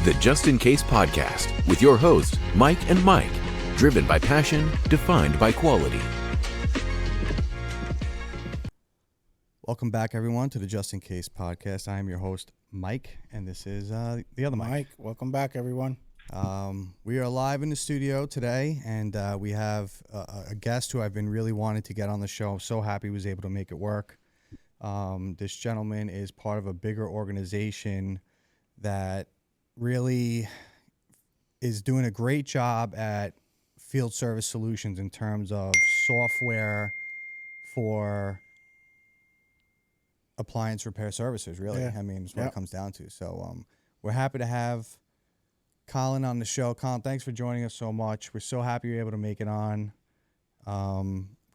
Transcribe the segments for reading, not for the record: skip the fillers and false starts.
the Just In Case Podcast with your hosts, Mike and Mike, driven by passion, defined by quality. Welcome back, everyone, to the Just In Case Podcast. I am your host, Mike, and this is the other Mike. Mike, welcome back, everyone. We are live in the studio today, and we have a guest who I've been really wanting to get on the show. I'm so happy he was able to make it work. This gentleman is part of a bigger organization that really is doing a great job at field service solutions in terms of software for appliance repair services, really. Yeah. I mean, it's what it comes down to. So we're happy to have Colan on the show. Colan, thanks for joining us so much. We're so happy you're able to make it on.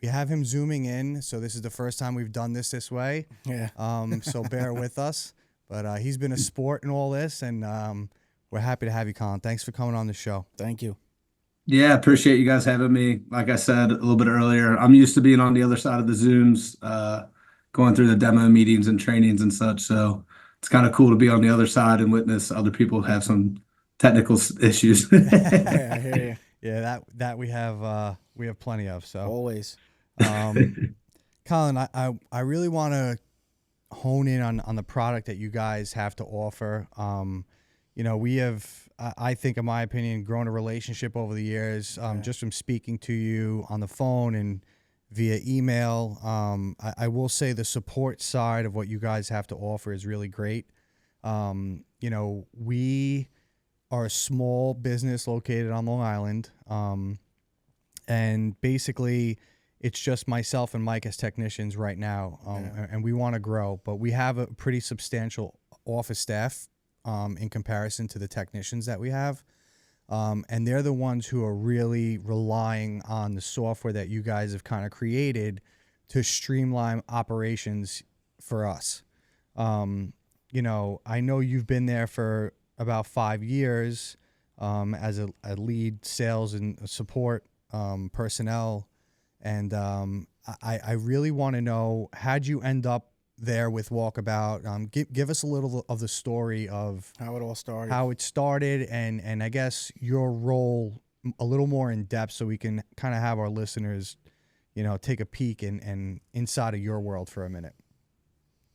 We have him zooming in, so this is the first time we've done this way. Yeah. So bear with us. But he's been a sport in all this, and we're happy to have you, Colan. Thanks for coming on the show. Thank you. Yeah, appreciate you guys having me. Like I said a little bit earlier, I'm used to being on the other side of the Zooms, going through the demo meetings and trainings and such. So it's kind of cool to be on the other side and witness other people have some technical issues. Yeah, I hear you. Yeah, that we have plenty of. So Always. Colan, I really want to hone in on the product that you guys have to offer. We have, I think, in my opinion, grown a relationship over the years, just from speaking to you on the phone and via email. I will say the support side of what you guys have to offer is really great. We are a small business located on Long Island, and basically it's just myself and Mike as technicians right now, and we want to grow, but we have a pretty substantial office staff in comparison to the technicians that we have. And they're the ones who are really relying on the software that you guys have kind of created to streamline operations for us. I know you've been there for about 5 years as a lead sales and support personnel. And I really want to know, how'd you end up there with WalkAbout? Give us a little of the story of How it all started. how it started, and I guess your role a little more in depth, so we can kind of have our listeners, take a peek and inside of your world for a minute.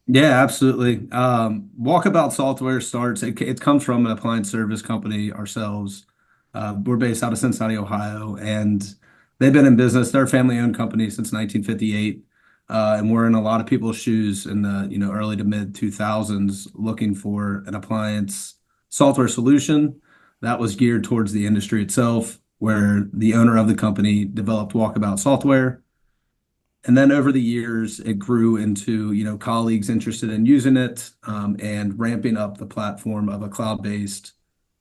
Yeah, absolutely. WalkAbout Software it comes from an appliance service company ourselves. We're based out of Cincinnati, Ohio, and they've been in business. They're a family-owned company since 1958. And we're in a lot of people's shoes in the early to mid 2000s looking for an appliance software solution that was geared towards the industry itself, where the owner of the company developed WalkAbout Software. And then over the years, it grew into colleagues interested in using it, and ramping up the platform of a cloud-based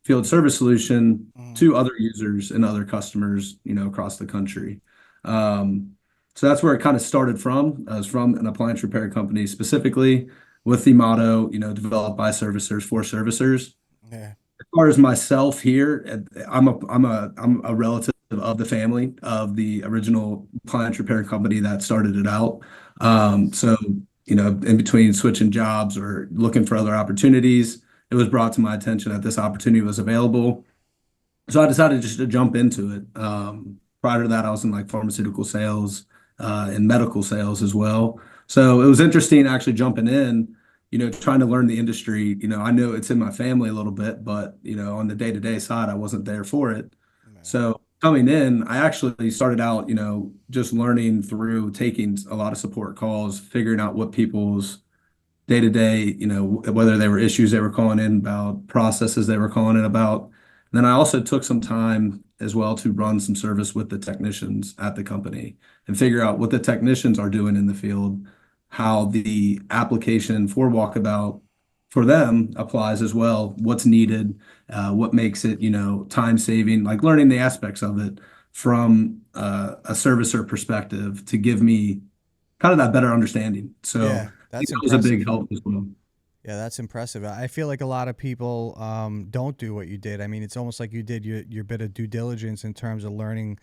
field service solution to other users and other customers across the country. So that's where it kind of started from. I was from an appliance repair company specifically with the motto, developed by servicers for servicers. Yeah. As far as myself here, I'm a relative of the family of the original appliance repair company that started it out. So in between switching jobs or looking for other opportunities, it was brought to my attention that this opportunity was available. So I decided just to jump into it. Prior to that, I was in pharmaceutical sales, and medical sales as well. So it was interesting actually jumping in, trying to learn the industry. I know it's in my family a little bit, but, on the day-to-day side, I wasn't there for it. So coming in, I actually started out, just learning through taking a lot of support calls, figuring out what people's day-to-day, whether they were issues they were calling in about, processes they were calling in about. And then I also took some time as well to run some service with the technicians at the company and figure out what the technicians are doing in the field, how the application for WalkAbout for them applies as well, what's needed, what makes it, time saving, learning the aspects of it from a servicer perspective to give me kind of that better understanding. So Yeah, I think that's that was a big impressive. help as well. Yeah, that's impressive. I feel like a lot of people don't do what you did. I mean, it's almost like you did your bit of due diligence in terms of learning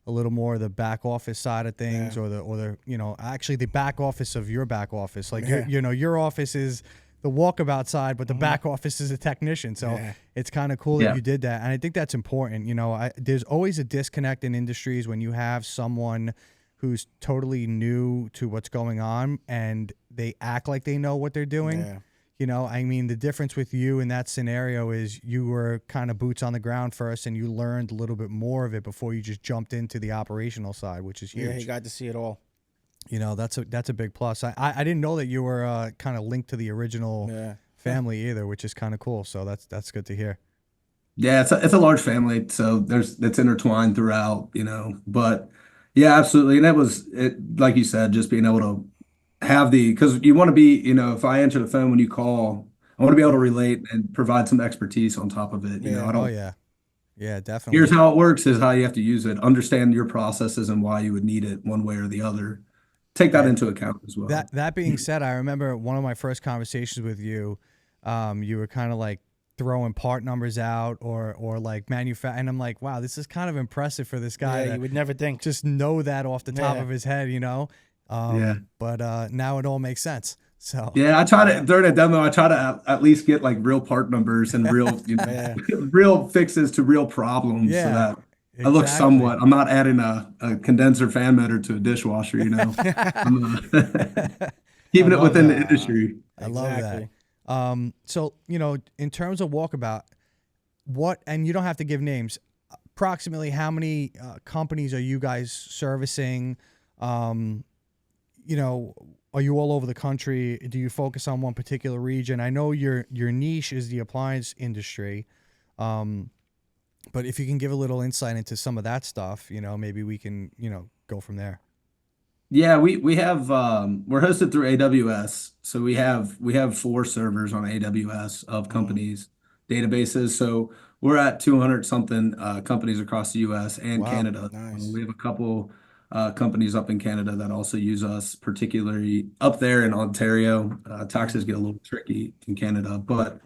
a little more of the back office side of things, or the actually the back office of your back office. Like your office is the walkabout side, but the back office is a technician. So it's kind of cool that you did that. And I think that's important. You know, there's always a disconnect in industries when you have someone who's totally new to what's going on and they act like they know what they're doing. Yeah. You know, I mean, the difference with you in that scenario is you were kind of boots on the ground first and you learned a little bit more of it before you just jumped into the operational side, which is huge. Yeah, he got to see it all. You know, that's a big plus. I didn't know that you were kind of linked to the original family either, which is kind of cool. So that's good to hear. Yeah, it's a large family, so it's intertwined throughout, you know. But yeah, absolutely. And like you said, just being able to have because you want to be, you know, if I answer the phone when you call, I want to be able to relate and provide some expertise on top of it. You know, I don't. Oh yeah, definitely. Here's how it works is how you have to use it. Understand your processes and why you would need it one way or the other. Take that into account as well. That being said, I remember one of my first conversations with you. You were kind of like throwing part numbers out or like manufacture, and I'm like, wow, this is kind of impressive for this guy. Yeah, you would never think. Just know that off the top of his head, you know. But now it all makes sense. So yeah, I try to during a demo, I try to at least get like real part numbers and real, you know, real fixes to real problems, so that I look somewhat. I'm not adding a condenser fan motor to a dishwasher, you know. I'm keeping it within the industry. I love that. So you know, in terms of walkabout, and you don't have to give names. Approximately how many companies are you guys servicing? You know, are you all over the country? Do you focus on one particular region? I know your niche is the appliance industry, but if you can give a little insight into some of that stuff, you know, maybe we can, you know, go from there. Yeah, we have we're hosted through AWS, so we have 4 servers on AWS of companies databases. So we're at 200 something companies across the U.S. and Canada. Nice. We have a couple companies up in Canada that also use us, particularly up there in Ontario. Taxes get a little tricky in Canada, but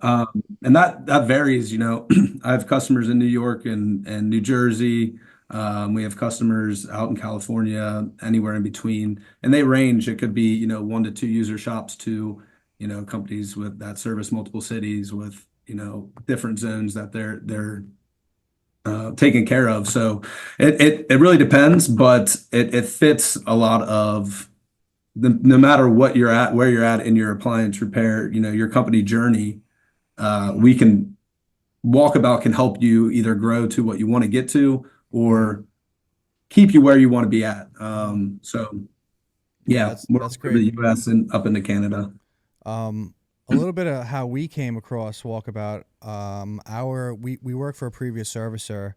and that varies. You know, I have customers in New York and New Jersey. We have customers out in California, anywhere in between, and they range. It could be, you know, 1 to 2 user shops to, you know, companies that service multiple cities with, you know, different zones that they're taken care of. So it really depends, but it fits a lot of no matter what you're at, where you're at in your appliance repair, you know, your company journey. Walkabout can help you either grow to what you want to get to or keep you where you want to be at. So yeah, that's great. The U.S. and up into Canada. A little bit of how we came across Walkabout. We worked for a previous servicer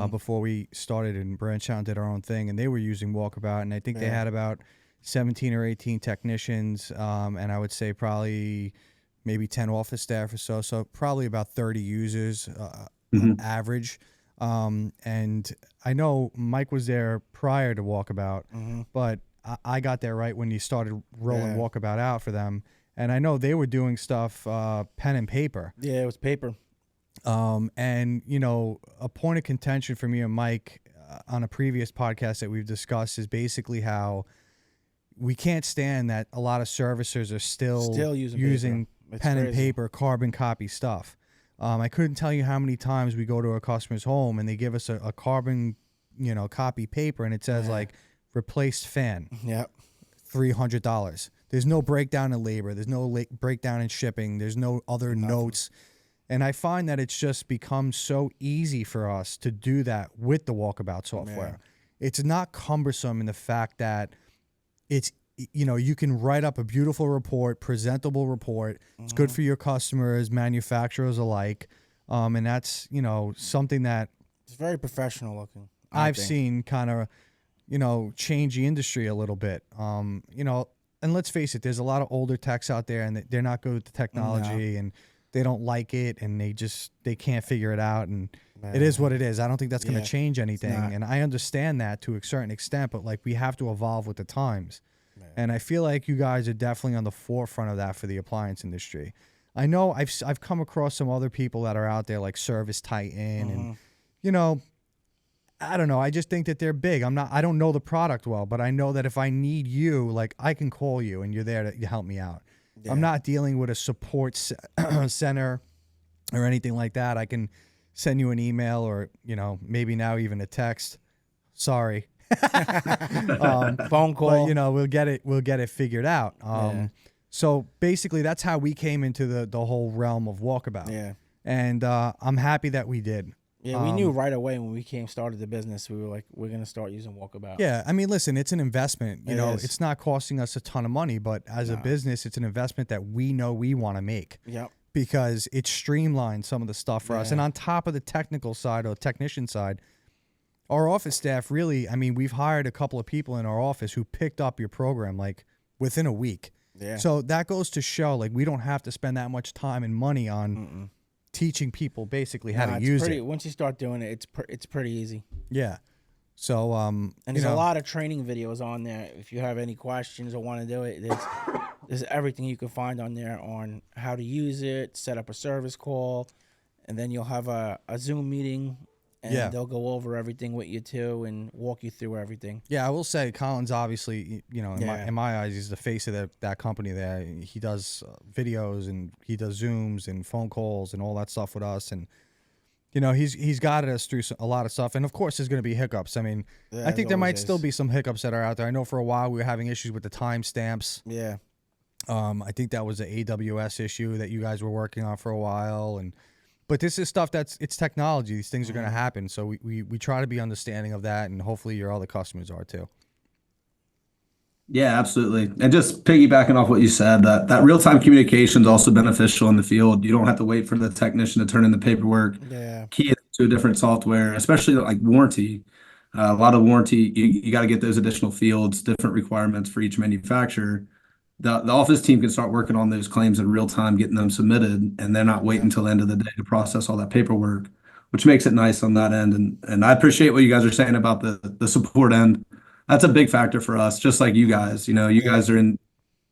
before we started and branched out and did our own thing, and they were using Walkabout, and I think they had about 17 or 18 technicians, and I would say probably maybe 10 office staff or so probably about 30 users on average. And I know Mike was there prior to Walkabout, but I got there right when you started rolling Walkabout out for them. And I know they were doing stuff pen and paper. Yeah, it was paper. And, you know, a point of contention for me and Mike on a previous podcast that we've discussed is basically how we can't stand that a lot of servicers are still using pen and paper, carbon copy stuff. I couldn't tell you how many times we go to a customer's home and they give us a carbon, you know, copy paper and it says like replaced fan. Yep. $300. There's no breakdown in labor. There's no breakdown in shipping. There's no other notes. And I find that it's just become so easy for us to do that with the WalkAbout software. It's not cumbersome in the fact that it's, you know, you can write up a beautiful report, presentable report. It's good for your customers, manufacturers alike. And that's, you know, something that it's very professional looking. I've seen kind of, you know, change the industry a little bit. You know, and let's face it, there's a lot of older techs out there and they're not good with the technology and they don't like it and they can't figure it out. And it is what it is. I don't think that's going to change anything. And I understand that to a certain extent, but like we have to evolve with the times. And I feel like you guys are definitely on the forefront of that for the appliance industry. I know I've come across some other people that are out there like Service Titan and, you know, I don't know. I just think that they're big. I don't know the product well, but I know that if I need you, like I can call you and you're there to help me out. I'm not dealing with a support center or anything like that. I can send you an email or, maybe now even a text. Sorry. Phone call. But, we'll get it figured out. So basically that's how we came into the whole realm of Walkabout. Yeah. And I'm happy that we did. Yeah, we knew right away when we started the business, we were like, we're going to start using Walkabout. Yeah, I mean, listen, it's an investment. It's not costing us a ton of money, but as a business, it's an investment that we know we want to make. Yep. Because it streamlines some of the stuff for us. And on top of the technical side or technician side, our office staff really, I mean, we've hired a couple of people in our office who picked up your program like within a week. Yeah. So that goes to show like we don't have to spend that much time and money on teaching people basically how to use it. Once you start doing it, it's pretty easy. Yeah. So and there's a lot of training videos on there. If you have any questions or want to do it, there's everything you can find on there on how to use it, set up a service call, and then you'll have a Zoom meeting. And they'll go over everything with you too and walk you through everything. Yeah, I will say Colan's obviously, in my eyes, he's the face of that company there. He does videos and he does Zooms and phone calls and all that stuff with us. And, he's guided us through a lot of stuff. And, of course, there's going to be hiccups. I mean, I think there might still be some hiccups that are out there. I know for a while we were having issues with the timestamps. Yeah. I think that was an AWS issue that you guys were working on for a while. But this is stuff it's technology. These things are going to happen. So we try to be understanding of that, and hopefully your other customers are too. Yeah, absolutely. And just piggybacking off what you said, that real-time communication is also beneficial in the field. You don't have to wait for the technician to turn in the paperwork, key it to a different software, especially like warranty. A lot of warranty, you got to get those additional fields, different requirements for each manufacturer. The office team can start working on those claims in real time, getting them submitted, and they're not waiting until the end of the day to process all that paperwork, which makes it nice on that end. And I appreciate what you guys are saying about the support end. That's a big factor for us, just like you guys. You guys are in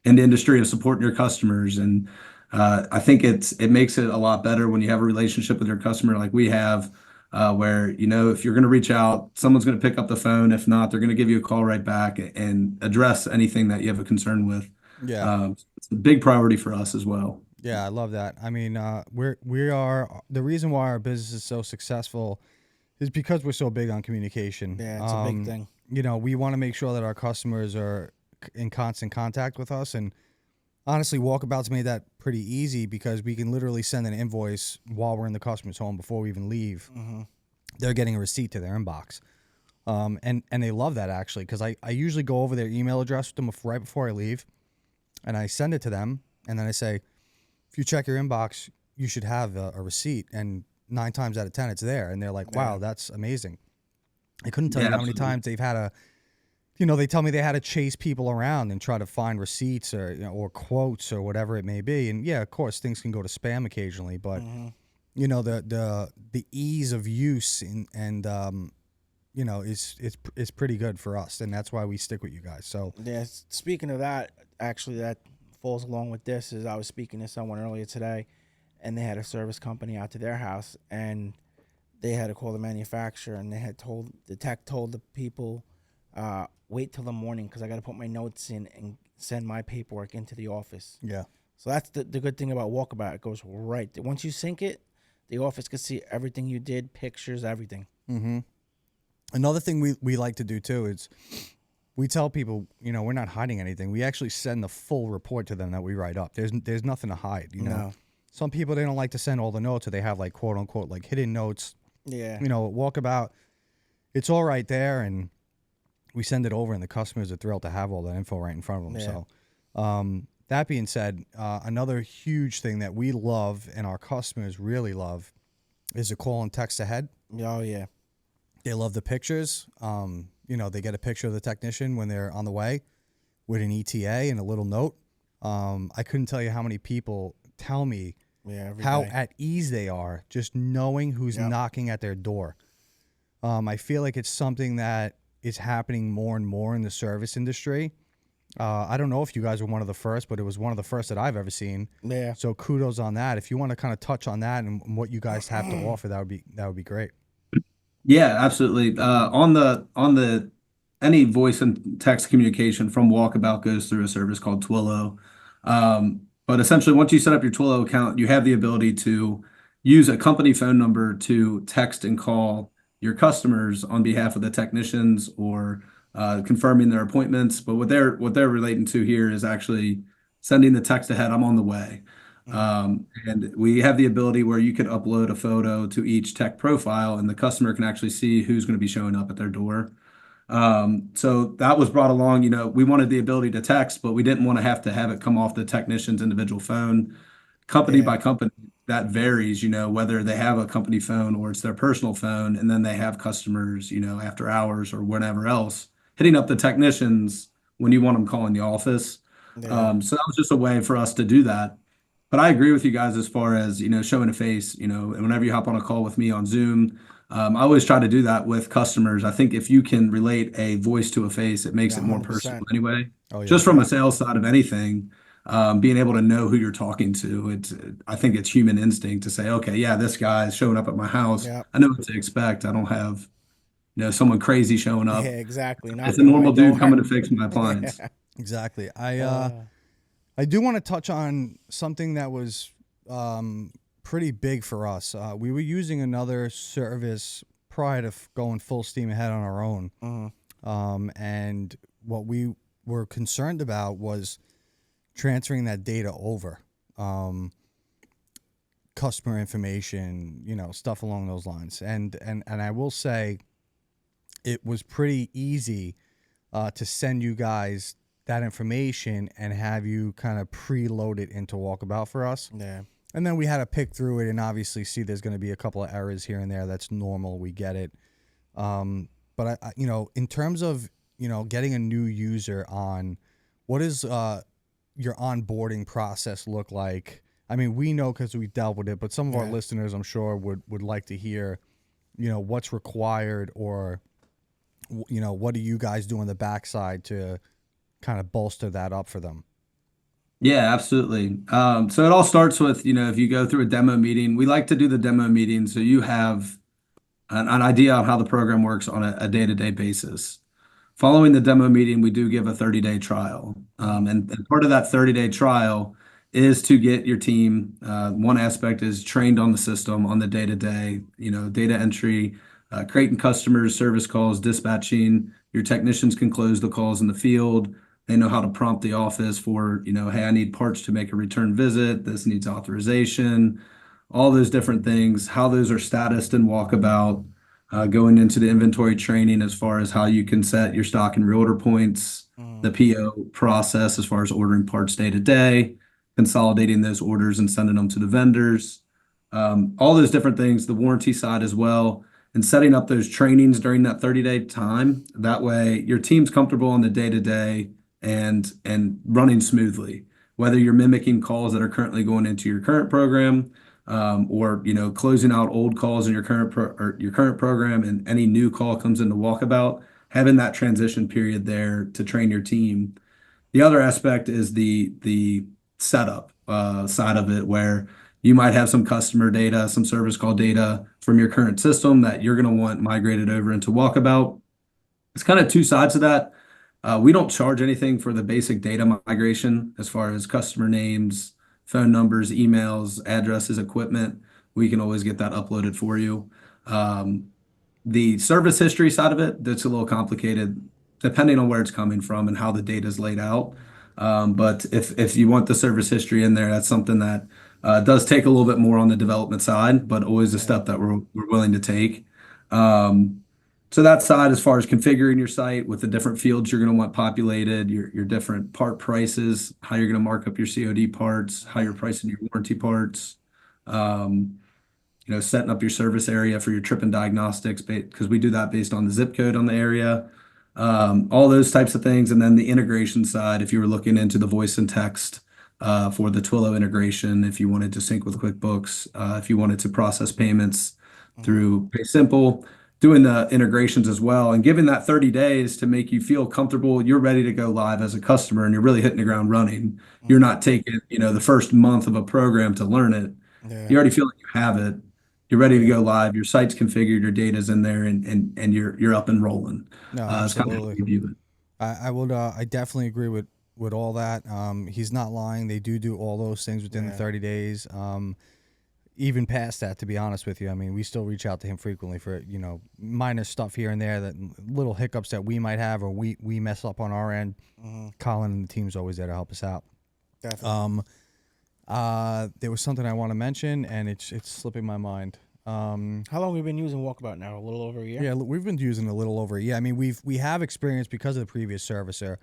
the industry of supporting your customers, and I think it makes it a lot better when you have a relationship with your customer like we have, where if you're going to reach out, someone's going to pick up the phone. If not, they're going to give you a call right back and address anything that you have a concern with. Yeah, it's a big priority for us as well. Yeah, I love that. I mean, we are the reason why our business is so successful is because we're so big on communication. Yeah, it's a big thing. We want to make sure that our customers are in constant contact with us, and honestly, Walkabout's made that pretty easy because we can literally send an invoice while we're in the customer's home before we even leave. They're getting a receipt to their inbox. And they love that actually because I usually go over their email address with them right before I leave. And I send it to them, and then I say, if you check your inbox, you should have a receipt. And 9 times out of 10, it's there. And they're like, wow, that's amazing. I couldn't tell you how many times they've had they tell me they had to chase people around and try to find receipts or quotes or whatever it may be. And yeah, of course, things can go to spam occasionally, but the ease of use and is pretty good for us, and that's why we stick with you guys. So yeah, speaking of that, actually that falls along with this. Is I was speaking to someone earlier today, and they had a service company out to their house, and they had to call the manufacturer, and the tech told the people, wait till the morning because I got to put my notes in and send my paperwork into the office. Yeah. So that's the good thing about Walkabout. It goes right once you sync it, the office can see everything you did, pictures, everything. Mm-hmm. Another thing we like to do too is we tell people, we're not hiding anything. We actually send the full report to them that we write up. There's nothing to hide. No. Some people, they don't like to send all the notes, or they have like quote unquote like hidden notes. Yeah. Walkabout, it's all right there, and we send it over, and the customers are thrilled to have all that info right in front of them. Yeah. So, that being said, another huge thing that we love and our customers really love is a call and text ahead. Oh yeah. They love the pictures. They get a picture of the technician when they're on the way with an ETA and a little note. I couldn't tell you how many people tell me how at ease they are just knowing who's knocking at their door. I feel like it's something that is happening more and more in the service industry. I don't know if you guys were one of the first, but it was one of the first that I've ever seen. Yeah. So kudos on that. If you want to kind of touch on that and what you guys have to offer, that would be great. Yeah, absolutely. On the any voice and text communication from Walkabout goes through a service called Twillo. But essentially, once you set up your Twilio account, you have the ability to use a company phone number to text and call your customers on behalf of the technicians or confirming their appointments. But what they're relating to here is actually sending the text ahead, I'm on the way. And we have the ability where you can upload a photo to each tech profile, and the customer can actually see who's going to be showing up at their door. So that was brought along. We wanted the ability to text, but we didn't want to have it come off the technician's individual phone. Company by company, that varies, whether they have a company phone or it's their personal phone, and then they have customers, after hours or whatever else, hitting up the technicians when you want them calling the office. So that was just a way for us to do that. But I agree with you guys as far as, showing a face, and whenever you hop on a call with me on Zoom, I always try to do that with customers. I think if you can relate a voice to a face, it makes it more 100%. personal anyway. Oh, yeah. Just from a sales side of anything, being able to know who you're talking to, I think it's human instinct to say, okay, yeah, this guy's showing up at my house. Yeah. I know what to expect. I don't have, someone crazy showing up. Yeah, exactly. It's a normal dude coming to fix my appliance. Exactly. I do want to touch on something that was pretty big for us. We were using another service prior to going full steam ahead on our own. And what we were concerned about was transferring that data over. Customer information, stuff along those lines. And I will say it was pretty easy to send you guys that information and have you kind of preload it into Walkabout for us. Yeah. And then we had to pick through it and obviously see there's going to be a couple of errors here and there. That's normal. We get it. But in terms of, getting a new user on, what is your onboarding process look like? I mean, we know because we dealt with it, but some of our listeners, I'm sure, would like to hear, what's required, or, what do you guys do on the backside to kind of bolster that up for them? Yeah, absolutely. So it all starts with, if you go through a demo meeting, we like to do the demo meeting so you have an idea on how the program works on a day-to-day basis. Following the demo meeting, we do give a 30-day trial. And part of that 30-day trial is to get your team, one aspect is trained on the system on the day-to-day, data entry, creating customers, service calls, dispatching. Your technicians can close the calls in the field. They know how to prompt the office for, hey, I need parts to make a return visit. This needs authorization, all those different things, how those are statused in Walkabout, going into the inventory training as far as how you can set your stock and reorder points, the PO process as far as ordering parts day to day, consolidating those orders and sending them to the vendors, all those different things, the warranty side as well, and setting up those trainings during that 30-day time. That way your team's comfortable on the day-to-day and running smoothly, whether you're mimicking calls that are currently going into your current program, or closing out old calls in your current program, and any new call comes into Walkabout, having that transition period there to train your team. The other aspect is the setup side of it, where you might have some customer data, some service call data from your current system that you're going to want migrated over into Walkabout. It's kind of two sides of that. We don't charge anything for the basic data migration as far as customer names, phone numbers, emails, addresses, equipment. We can always get that uploaded for you. The service history side of it, that's a little complicated depending on where it's coming from and how the data is laid out. But if you want the service history in there, that's something that does take a little bit more on the development side, but always a step that we're willing to take. So that side, as far as configuring your site with the different fields you're going to want populated, your different part prices, how you're going to mark up your COD parts, how you're pricing your warranty parts, setting up your service area for your trip and diagnostics, because we do that based on the zip code on the area, all those types of things. And then the integration side, if you were looking into the voice and text for the Twilio integration, if you wanted to sync with QuickBooks, if you wanted to process payments through PaySimple, doing the integrations as well, and giving that 30 days to make you feel comfortable, you're ready to go live as a customer, and you're really hitting the ground running. You're not taking, the first month of a program to learn it. You already feel like you have it. You're ready to go live. Your site's configured, your data's in there, and you're up and rolling. No, It's kind of how absolutely. we view it. I definitely agree with with all that. He's not lying. They do all those things within the 30 days. Even past that, to be honest with you, I mean, we still reach out to him frequently for, you know, minor stuff here and there, that little hiccups that we might have or we mess up on our end. Colan and the team's always there to help us out. Definitely. There was something I want to mention, and it's slipping my mind. How long have we been using Walkabout now? A little over a year? Yeah, we've been using it a little over a year. I mean, we have experience because of the previous servicer,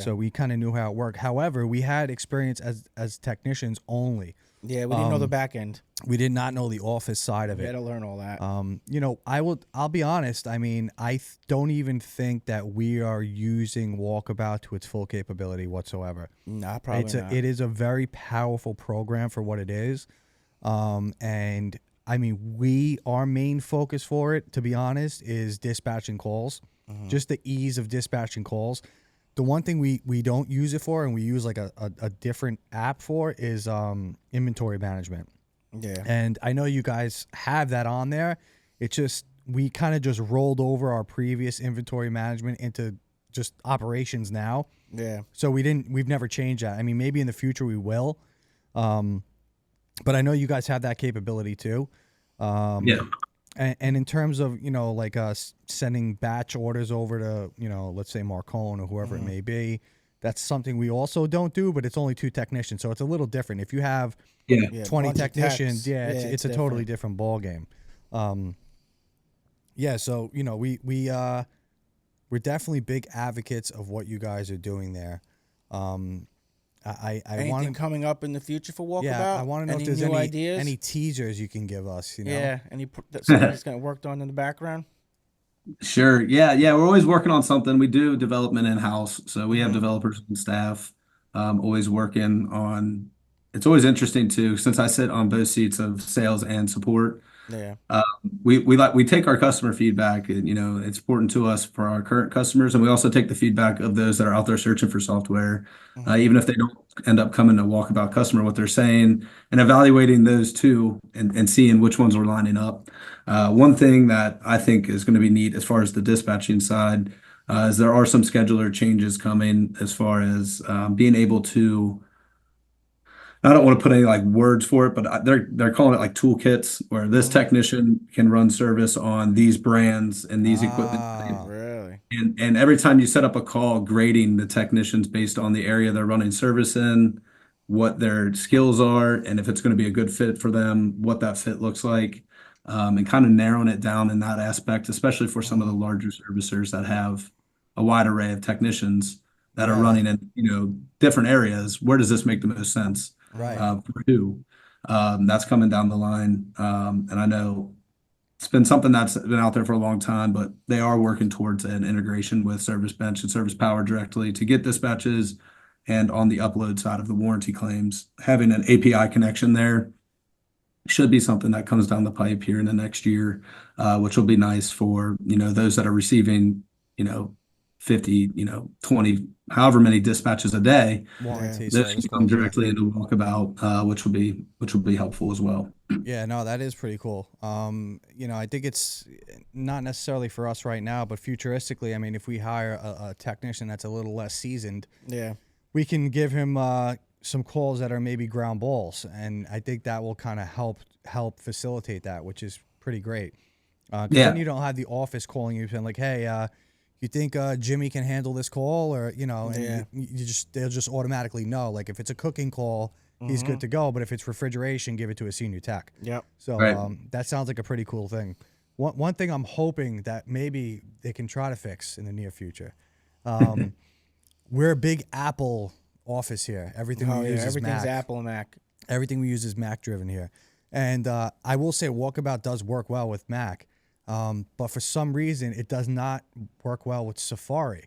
so we kind of knew how it worked. However, we had experience as technicians only. Yeah, we didn't know the back end. We did not know the office side of it. We had to learn all that. You know, I'll be honest. I mean, don't even think that we are using Walkabout to its full capability whatsoever. Nah, probably not. It is a very powerful program for what it is. And I mean, our main focus for it, to be honest, is dispatching calls. Just the ease of dispatching calls. The one thing we don't use it for, and we use like a different app for, is inventory management. Yeah. And I know you guys have that on there. It just, we kind of just rolled over our previous inventory management into just operations now. Yeah. So we've never changed that. I mean, maybe in the future we will. But I know you guys have that capability too. Yeah. And in terms of, you know, like sending batch orders over to, you know, let's say Marcone or whoever it may be, that's something we also don't do, but it's only 2 technicians. So it's a little different. If you have 20 technicians, it's a totally different ball game. So, you know, we're definitely big advocates of what you guys are doing there. Anything coming up in the future for Walkabout? Yeah, I want to know if there's any teasers you can give us. You know? Yeah, something that's going to worked on in the background. Sure. Yeah. We're always working on something. We do development in-house, so we have developers and staff always working on. It's always interesting too, since I sit on both seats of sales and support. Yeah. We take our customer feedback, and you know, it's important to us for our current customers, and we also take the feedback of those that are out there searching for software, even if they don't end up coming to Walkabout customer, what they're saying, and evaluating those two and seeing which ones are lining up. One thing that I think is going to be neat as far as the dispatching side is there are some scheduler changes coming as far as being able to. I don't want to put any like words for it, but they're calling it like toolkits, where this technician can run service on these brands and these equipment. Really? And every time you set up a call, grading the technicians based on the area they're running service in, what their skills are, and if it's going to be a good fit for them, what that fit looks like, and kind of narrowing it down in that aspect, especially for some of the larger servicers that have a wide array of technicians that are running in, you know, different areas. Where does this make the most sense? Right. For who? That's coming down the line. And I know it's been something that's been out there for a long time, but they are working towards an integration with Service Bench and Service Power directly to get dispatches, and on the upload side of the warranty claims, having an API connection there should be something that comes down the pipe here in the next year, which will be nice for, you know, those that are receiving, you know, 50, you know, 20, however many dispatches a day. Warranty This service should come calls, yeah. directly into Walkabout, which will be helpful as well. Yeah, no, that is pretty cool. You know, I think it's not necessarily for us right now, but futuristically, I mean, if we hire a technician that's a little less seasoned, we can give him some calls that are maybe ground balls, and I think that will kind of help facilitate that, which is pretty great. 'Cause then you don't have the office calling you saying like, hey, you think Jimmy can handle this call, or you know, and they'll just automatically know. Like if it's a cooking call, he's good to go. But if it's refrigeration, give it to a senior tech. Yep. So that sounds like a pretty cool thing. One thing I'm hoping that maybe they can try to fix in the near future. We're a big Apple office here. Everything we use is Mac. Everything's Apple and Mac. Everything we use is Mac driven here. And I will say Walkabout does work well with Mac. But for some reason, it does not work well with Safari,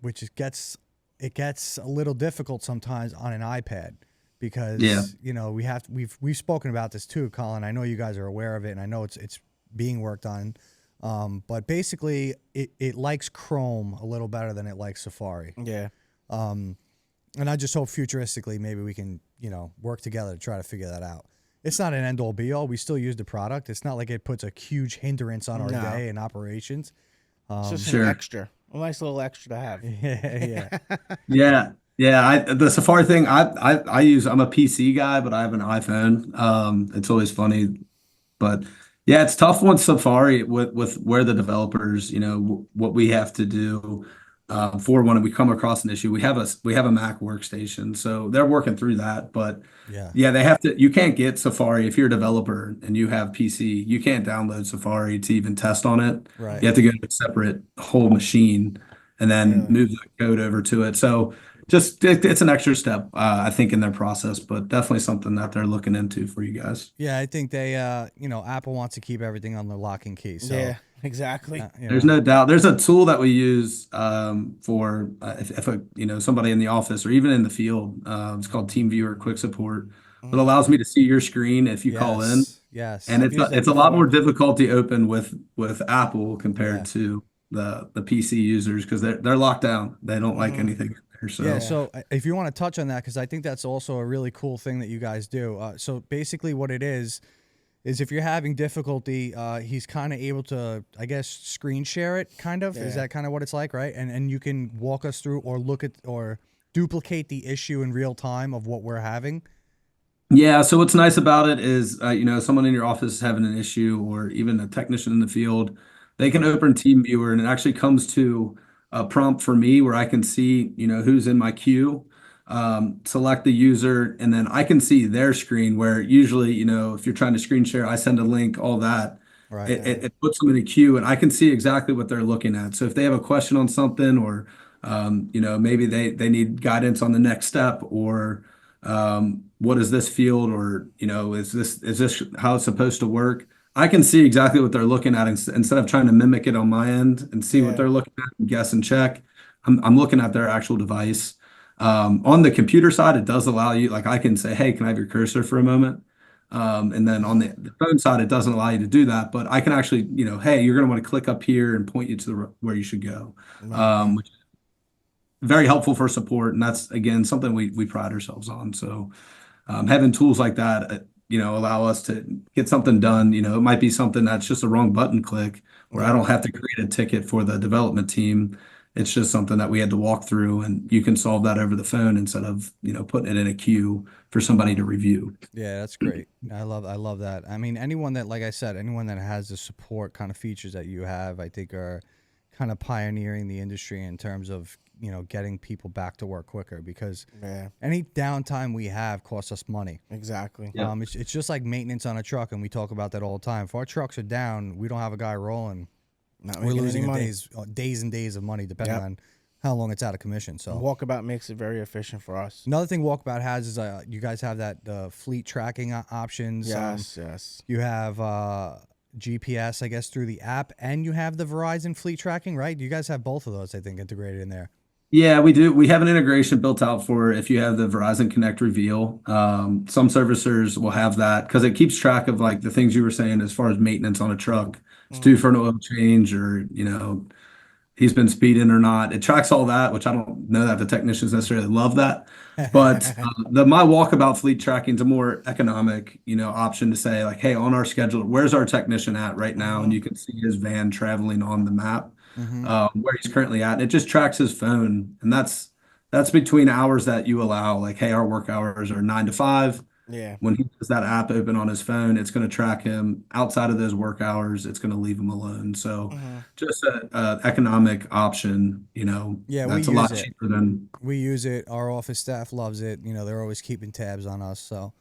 which it gets a little difficult sometimes on an iPad because you know we've spoken about this too, Colin. I know you guys are aware of it, and I know it's being worked on. But basically, it likes Chrome a little better than it likes Safari. Yeah. And I just hope futuristically maybe we can work together to try to figure that out. It's not an end-all be-all. We still use the product. It's not like it puts a huge hindrance on our day and operations. It's just an extra. A nice little extra to have. Yeah. Yeah. The Safari thing, I use, I'm a PC guy, but I have an iPhone. It's always funny, but yeah, it's tough on Safari with where the developers, what we have to do for when we come across an issue. We have a Mac workstation, so they're working through that. But Yeah. yeah, they have to. You can't get Safari if you're a developer and you have PC. You can't download Safari to even test on it. Right. You have to go to a separate whole machine and then move the code over to it. So it's an extra step, I think, in their process, but definitely something that they're looking into for you guys. Yeah, I think they, Apple wants to keep everything on the lock and key. So, Yeah, exactly. There's no doubt. There's a tool that we use for if somebody in the office or even in the field. It's called TeamViewer Quick Support. It allows me to see your screen if you call in. Yes. And I've used that it's a lot before. more difficult to open with Apple compared to the PC users because they're locked down. They don't like anything in there. So Yeah, so if you want to touch on that, because I think that's also a really cool thing that you guys do. So basically what it is if you're having difficulty, he's kind of able to, I guess, screen share it, kind of. Is that kind of what it's like, right? And you can walk us through or look at or duplicate the issue in real time of what we're having. Yeah, so what's nice about it is, someone in your office is having an issue or even a technician in the field, they can open TeamViewer and it actually comes to a prompt for me where I can see, who's in my queue, select the user, and then I can see their screen where usually, if you're trying to screen share, I send a link, all that. Right. It puts them in a queue and I can see exactly what they're looking at. So if they have a question on something or, maybe they need guidance on the next step or what is this field or, is this how it's supposed to work? I can see exactly what they're looking at instead of trying to mimic it on my end and see what they're looking at and guess and check. I'm looking at their actual device. On the computer side, it does allow you, like I can say, hey, can I have your cursor for a moment? And then on the phone side, it doesn't allow you to do that, but I can actually, hey, you're going to want to click up here and point you to where you should go, which is very helpful for support. And that's, again, something we pride ourselves on. So having tools like that, allow us to get something done. It might be something that's just a wrong button click where I don't have to create a ticket for the development team. It's just something that we had to walk through and you can solve that over the phone instead of, putting it in a queue for somebody to review. Yeah, that's great. I love that. I mean, anyone that, like I said, anyone that has the support kind of features that you have, I think are kind of pioneering the industry in terms of, getting people back to work quicker because any downtime we have costs us money. Exactly. Yeah. It's just like maintenance on a truck, and we talk about that all the time. If our trucks are down, we don't have a guy rolling. We're losing days and days of money depending on how long it's out of commission. So Walkabout makes it very efficient for us. Another thing Walkabout has is you guys have that fleet tracking options. Yes. You have GPS, I guess, through the app, and you have the Verizon fleet tracking, right? You guys have both of those, I think, integrated in there. Yeah, we do. We have an integration built out for if you have the Verizon Connect Reveal. Some servicers will have that because it keeps track of like the things you were saying as far as maintenance on a truck. It's due for an oil change or, he's been speeding or not. It tracks all that, which I don't know that the technicians necessarily love that. But my Walkabout fleet tracking is a more economic, option to say like, hey, on our schedule, where's our technician at right now? And you can see his van traveling on the map. Where he's currently at. And it just tracks his phone. And that's between hours that you allow, like, hey, our work hours are 9 to 5. Yeah. When he has that app open on his phone, it's going to track him outside of those work hours. It's going to leave him alone. So just an economic option, that's a lot cheaper than. We use it. Our office staff loves it. They're always keeping tabs on us. So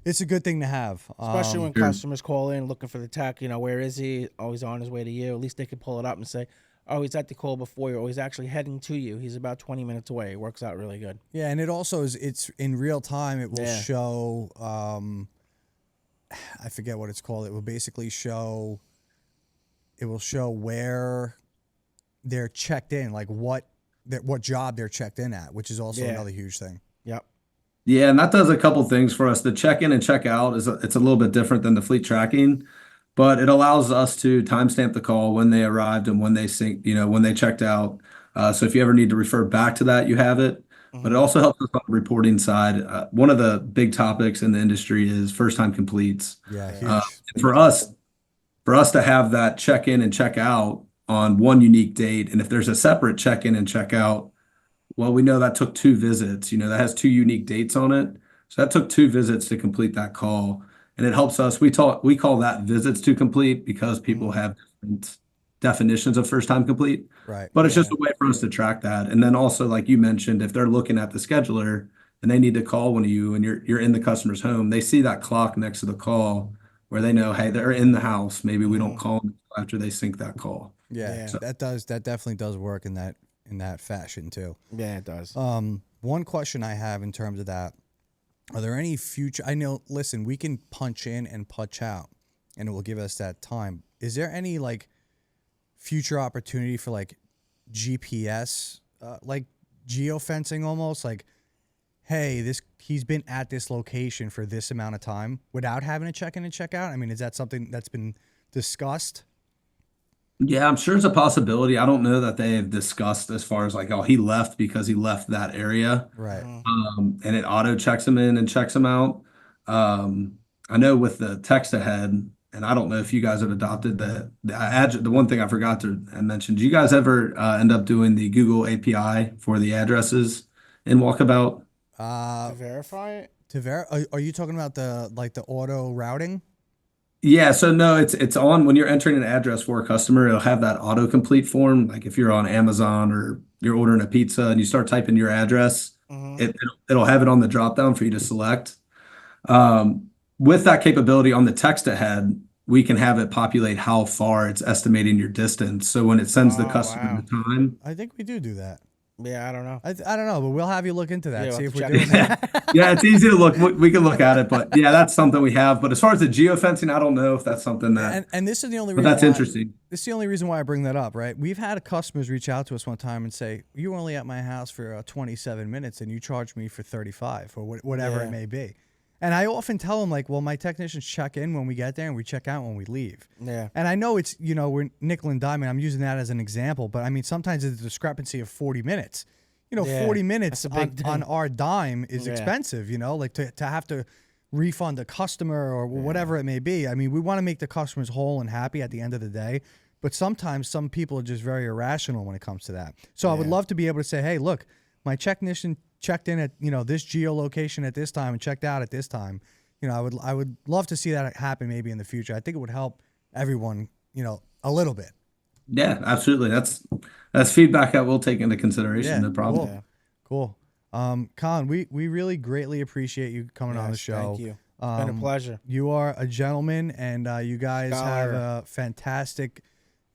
it's a good thing to have. Especially when customers call in looking for the tech, where is he? Oh, he's on his way to you. At least they can pull it up and say, oh, he's at the call before you, or he's actually heading to you. He's about 20 minutes away. It works out really good. Yeah, and it also it's in real time. It will show, I forget what it's called. It will basically show where they're checked in, like what job they're checked in at, which is also another huge thing. Yep. Yeah, and that does a couple things for us. The check-in and check-out it's a little bit different than the fleet tracking, but it allows us to timestamp the call when they arrived and when they when they checked out. So if you ever need to refer back to that, you have it. But it also helps us on the reporting side. One of the big topics in the industry is first-time completes. Yeah, huge. For us to have that check-in and check-out on one unique date. And if there's a separate check-in and check-out, well, we know that took 2 visits. That has 2 unique dates on it. So that took 2 visits to complete that call. And it helps us. We call that visits to complete because people have different definitions of first time complete. Right. But it's just a way for us to track that. And then also, like you mentioned, if they're looking at the scheduler and they need to call one of you and you're in the customer's home, they see that clock next to the call where they know, hey, they're in the house. Maybe we don't call them after they sync that call. Yeah. So that definitely does work in that fashion too. Yeah, it does. One question I have in terms of that, are there any future, I know, listen, we can punch in and punch out and it will give us that time. Is there any like future opportunity for like GPS, like geofencing almost, like, hey, he's been at this location for this amount of time without having to check in and check out? I mean, is that something that's been discussed? Yeah, I'm sure it's a possibility. I don't know that they have discussed as far as like, oh, he left because he left that area. Right. And it auto checks him in and checks him out. I know with the text ahead, and I don't know if you guys have adopted the one thing I forgot to mention. Do you guys ever end up doing the Google API for the addresses in Walkabout? To verify it? Are you talking about the auto routing? Yeah, so no, it's on when you're entering an address for a customer, it'll have that autocomplete form. Like if you're on Amazon or you're ordering a pizza and you start typing your address, it'll have it on the drop down for you to select. With that capability on the text ahead, we can have it populate how far it's estimating your distance. So when it sends the customer the time. I think we do that. Yeah, I don't know. I don't know, but we'll have you look into that. Yeah, see we'll if we're check doing it. that. Yeah, it's easy to look. We can look at it, but yeah, that's something we have. But as far as the geofencing, I don't know if that's something that. And this is the only But reason. that's interesting. This is the only reason why I bring that up, right? We've had customers reach out to us one time and say, "You were only at my house for 27 minutes, and you charged me for 35 or whatever it may be." And I often tell them, like, well, my technicians check in when we get there and we check out when we leave. Yeah. And I know it's, we're nickel and dime. I'm using that as an example, but I mean, sometimes it's a discrepancy of 40 minutes. 40 minutes on our dime is expensive, like to have to refund a customer or whatever it may be. I mean, we want to make the customers whole and happy at the end of the day, but sometimes some people are just very irrational when it comes to that. So I would love to be able to say, hey, look, my technician checked in at, this geolocation at this time and checked out at this time. I would love to see that happen maybe in the future. I think it would help everyone, a little bit. Yeah, absolutely. That's feedback that we'll take into consideration. No problem. Cool. Colan, we really greatly appreciate you coming on the show. Thank you. It's been a pleasure. You are a gentleman, and you guys have a fantastic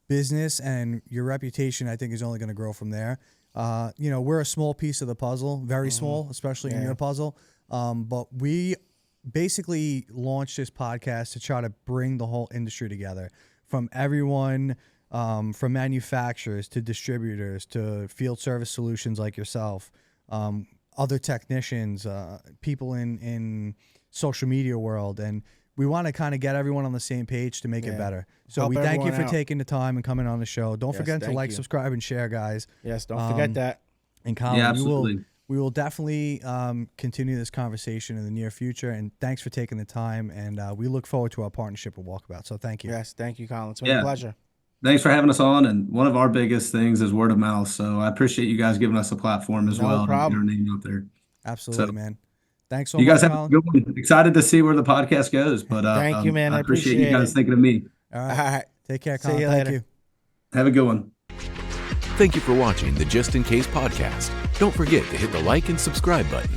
business, and your reputation, I think, is only going to grow from there. We're a small piece of the puzzle, very small, especially in your puzzle. But we basically launched this podcast to try to bring the whole industry together, from everyone. From manufacturers to distributors to field service solutions like yourself, other technicians, people in social media world, and we want to kind of get everyone on the same page to make it better. So we thank you for taking the time and coming on the show. Don't forget to like, subscribe, and share, guys. Yes, don't forget that. And Colan, absolutely. we will definitely continue this conversation in the near future. And thanks for taking the time. And we look forward to our partnership with Walkabout. So thank you. Yes, thank you, Colan. It's been a pleasure. Thanks for having us on. And one of our biggest things is word of mouth. So I appreciate you guys giving us a platform as well. No problem. And get our name out there. Absolutely, man. Thanks so you much, guys have Colan. a good one. Excited to see where the podcast goes. But thank you, man. I appreciate you guys thinking of me. All right. Take care, Colan. See you Thank later. you. Have a good one. Thank you for watching the Just In Case podcast. Don't forget to hit the like and subscribe button.